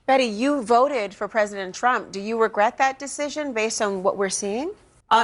Betty, you voted for President Trump. Do you regret that decision based on what we're seeing?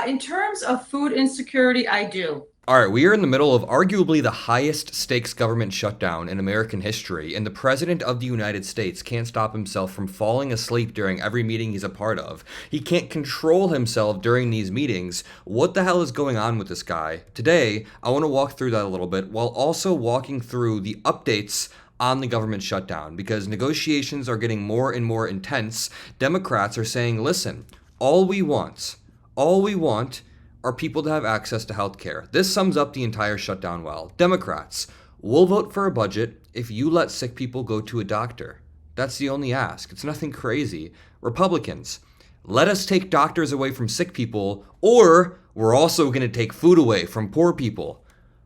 In terms of food insecurity, I do. All right, we are in the middle of arguably the highest stakes government shutdown in American history, and the President of the United States can't stop himself from falling asleep during every meeting he's a part of. He can't control himself during these meetings. What the hell is going on with this guy? Today, I want to walk through that a little bit while also walking through the updates on the government shutdown because negotiations are getting more and more intense. Democrats are saying, listen, all we want are people to have access to health care. This sums up the entire shutdown well. Democrats, we'll vote for a budget if you let sick people go to a doctor. That's the only ask. It's nothing crazy. Republicans, let us take doctors away from sick people, or we're also going to take food away from poor people.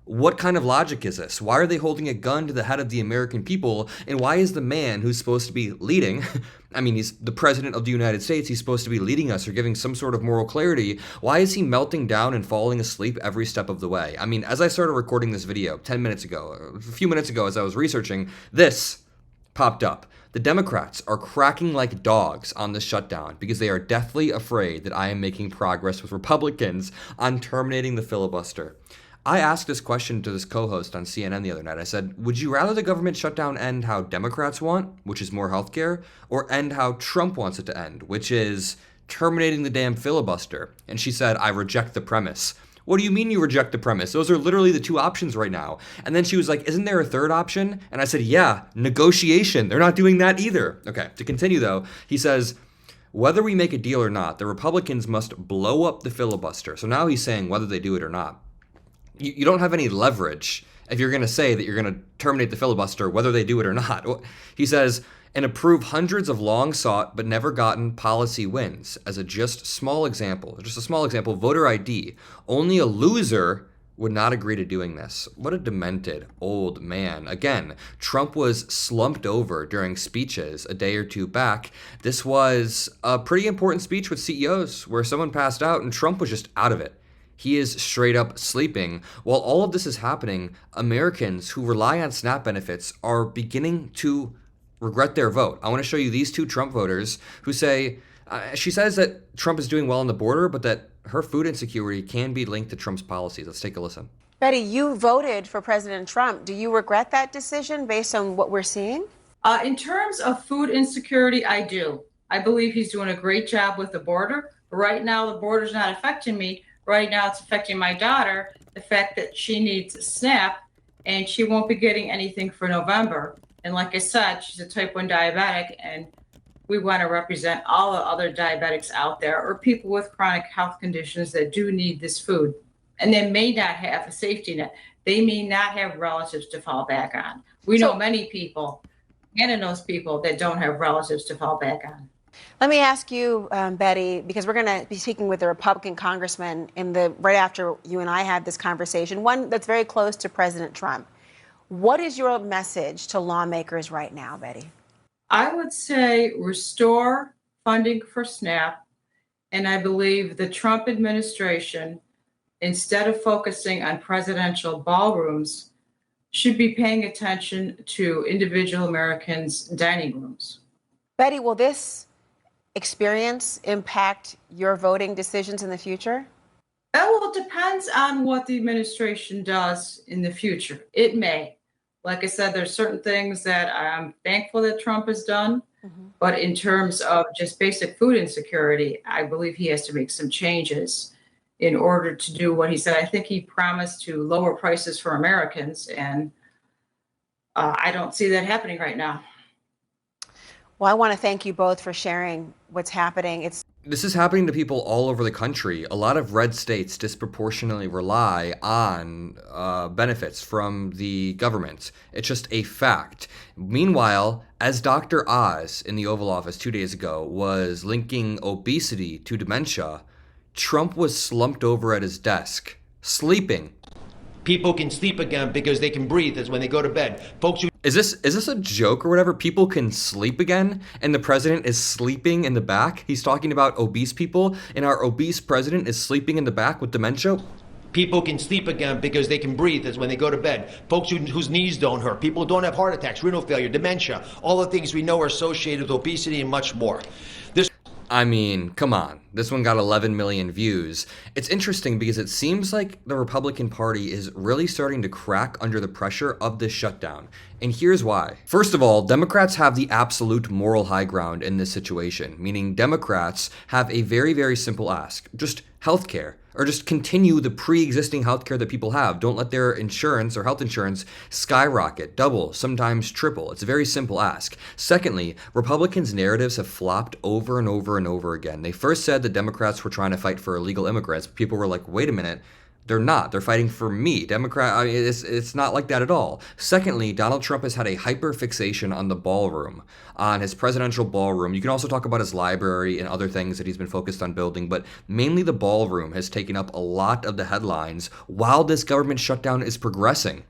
What kind of logic is this? Why are they holding a gun to the head of the American people? And why is the man who's supposed to be leading, I mean, he's the president of the United States, he's supposed to be leading us or giving some sort of moral clarity, why is he melting down and falling asleep every step of the way? I mean, as I started recording this video 10 minutes ago, a few minutes ago as I was researching, this popped up. The Democrats are cracking like dogs on the shutdown because they are deathly afraid that I am making progress with Republicans on terminating the filibuster. I asked this question to this co-host on CNN the other night. I said, would you rather the government shutdown end how Democrats want, which is more healthcare, or end how Trump wants it to end, which is terminating the damn filibuster? And she said, I reject the premise. What do you mean you reject the premise? Those are literally the two options right now. And then she was like, isn't there a third option? And I said, yeah, negotiation. They're not doing that either. Okay, to continue though, he says, whether we make a deal or not, the Republicans must blow up the filibuster. So now he's saying whether they do it or not. You don't have any leverage if you're going to say that you're going to terminate the filibuster, whether they do it or not. He says, and approve hundreds of long sought but never gotten policy wins. As a just a small example, voter ID. Only a loser would not agree to doing this. What a demented old man. Again, Trump was slumped over during speeches a day or two back. This was a pretty important speech with CEOs where someone passed out and Trump was just out of it. He is straight up sleeping. While all of this is happening, Americans who rely on SNAP benefits are beginning to regret their vote. I want to show you these two Trump voters who say, she says that Trump is doing well on the border, but that her food insecurity can be linked to Trump's policies. Let's take a listen. Betty, you voted for President Trump. Do you regret that decision based on what we're seeing? In terms of food insecurity, I do. I believe he's doing a great job with the border. Right now, the border's not affecting me. Right now, it's affecting my daughter, the fact that she needs a SNAP and she won't be getting anything for November. And like I said, she's a type 1 diabetic, and we want to represent all the other diabetics out there or people with chronic health conditions that do need this food. And they may not have a safety net. They may not have relatives to fall back on. We know many people, and those people that don't have relatives to fall back on. Let me ask you, Betty, because we're going to be speaking with a Republican congressman right after you and I had this conversation, one that's very close to President Trump. What is your message to lawmakers right now, Betty? I would say restore funding for SNAP. And I believe the Trump administration, instead of focusing on presidential ballrooms, should be paying attention to individual Americans' dining rooms. Betty, will this experience impact your voting decisions in the future? Well, it depends on what the administration does in the future. It may. Like I said, there's certain things that I'm thankful that Trump has done. But in terms of just basic food insecurity, I believe he has to make some changes in order to do what he said. I think he promised to lower prices for Americans, and I don't see that happening right now. Well, I want to thank you both for sharing what's happening. This is happening to people all over the country. A lot of red states disproportionately rely on benefits from the government. It's just a fact. Meanwhile, as Dr. Oz in the Oval Office 2 days ago was linking obesity to dementia, Trump was slumped over at his desk, sleeping. People can sleep again because they can breathe as when they go to bed. Folks who Is this a joke or whatever? People can sleep again, and the president is sleeping in the back? He's talking about obese people, and our obese president is sleeping in the back with dementia? People can sleep again because they can breathe as when they go to bed. Folks whose knees don't hurt. People who don't have heart attacks, renal failure, dementia. All the things we know are associated with obesity and much more. I mean, come on. This one got 11 million views. It's interesting because it seems like the Republican Party is really starting to crack under the pressure of this shutdown. And here's why. First of all, Democrats have the absolute moral high ground in this situation, meaning Democrats have a very, very simple ask. Just healthcare. Or just continue the pre-existing healthcare that people have. Don't let their insurance or health insurance skyrocket, double, sometimes triple. It's a very simple ask. Secondly, Republicans' narratives have flopped over and over and over again. They first said that Democrats were trying to fight for illegal immigrants. People were like, wait a minute. They're not. They're fighting for me. It's not like that at all. Secondly, Donald Trump has had a hyper fixation on the ballroom, on his presidential ballroom. You can also talk about his library and other things that he's been focused on building, but mainly the ballroom has taken up a lot of the headlines while this government shutdown is progressing.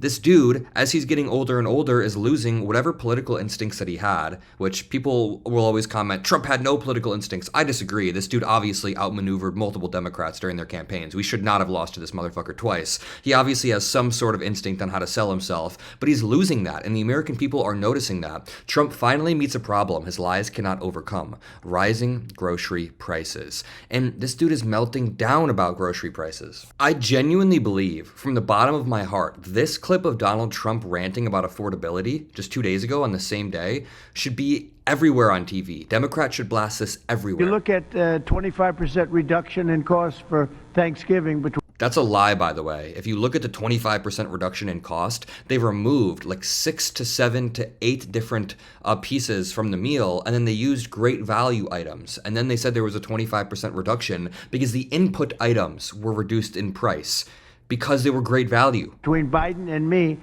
This dude, as he's getting older and older, is losing whatever political instincts that he had, which people will always comment, Trump had no political instincts. I disagree. This dude obviously outmaneuvered multiple Democrats during their campaigns. We should not have lost to this motherfucker twice. He obviously has some sort of instinct on how to sell himself, but he's losing that, and the American people are noticing that. Trump finally meets a problem his lies cannot overcome: rising grocery prices. And this dude is melting down about grocery prices. I genuinely believe, from the bottom of my heart, this clip of Donald Trump ranting about affordability just 2 days ago on the same day should be everywhere on TV. Democrats should blast this everywhere. You look at 25% reduction in costs for Thanksgiving between. That's a lie, by the way. If you look at the 25% reduction in cost, they've removed like 6 to 7 to 8 different pieces from the meal, and then they used great value items. And then they said there was a 25% reduction because the input items were reduced in price, because they were great value. Between Biden and me,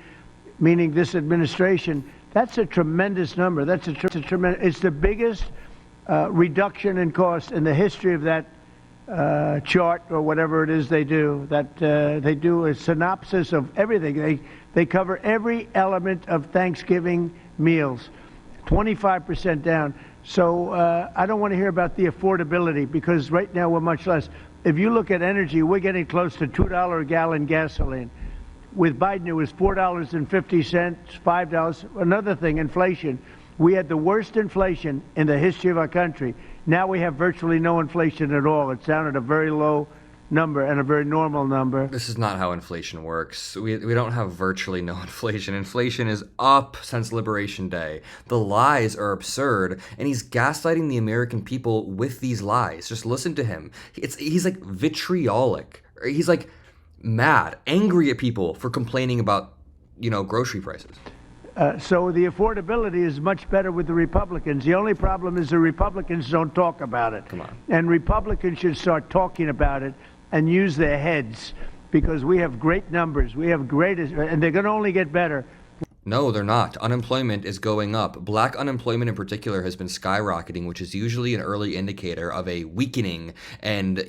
meaning this administration, that's a tremendous number. That's a tremendous. It's the biggest reduction in cost in the history of that chart or whatever it is they do. That they do a synopsis of everything. They cover every element of Thanksgiving meals. 25% down. So I don't want to hear about the affordability, because right now we're much less. If you look at energy, we're getting close to $2 a gallon gasoline. With Biden, it was $4.50, $5. Another thing, inflation. We had the worst inflation in the history of our country. Now we have virtually no inflation at all. It's down at a very low number and a very normal number. This is not how inflation works. We don't have virtually no inflation. Inflation is up since Liberation Day. The lies are absurd, and he's gaslighting the American people with these lies. Just listen to him. He's like vitriolic. He's like mad, angry at people for complaining about, grocery prices. So the affordability is much better with the Republicans. The only problem is the Republicans don't talk about it. Come on. And Republicans should start talking about it and use their heads, because we have great numbers. We have and they're going to only get better. No, they're not. Unemployment is going up. Black unemployment in particular has been skyrocketing, which is usually an early indicator of a weakening and,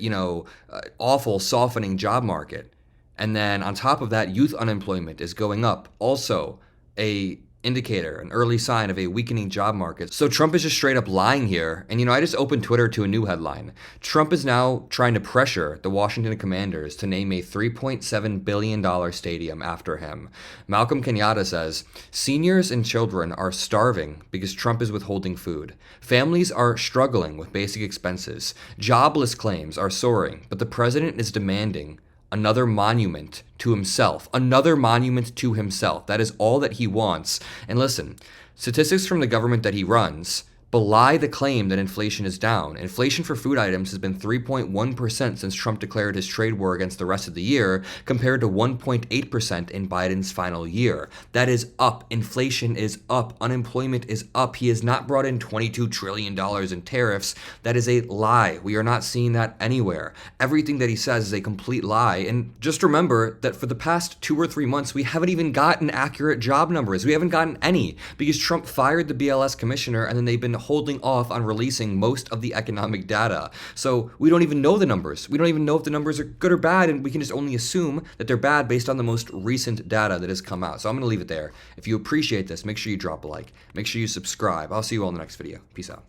awful softening job market. And then on top of that, youth unemployment is going up. Also a indicator, an early sign of a weakening job market. So Trump is just straight up lying here. And I just opened Twitter to a new headline. Trump is now trying to pressure the Washington Commanders to name a $3.7 billion stadium after him. Malcolm Kenyatta says, seniors and children are starving because Trump is withholding food. Families are struggling with basic expenses. Jobless claims are soaring, but the president is demanding another monument to himself. Another monument to himself. That is all that he wants. And listen, statistics from the government that he runs belie the claim that inflation is down. Inflation for food items has been 3.1% since Trump declared his trade war against the rest of the year, compared to 1.8% in Biden's final year. That is up. Inflation is up. Unemployment is up. He has not brought in $22 trillion in tariffs. That is a lie. We are not seeing that anywhere. Everything that he says is a complete lie. And just remember that for the past 2 or 3 months, we haven't even gotten accurate job numbers. We haven't gotten any, because Trump fired the BLS commissioner, and then they've been holding off on releasing most of the economic data. So we don't even know the numbers. We don't even know if the numbers are good or bad, and we can just only assume that they're bad based on the most recent data that has come out. So I'm going to leave it there. If you appreciate this, make sure you drop a like. Make sure you subscribe. I'll see you all in the next video. Peace out.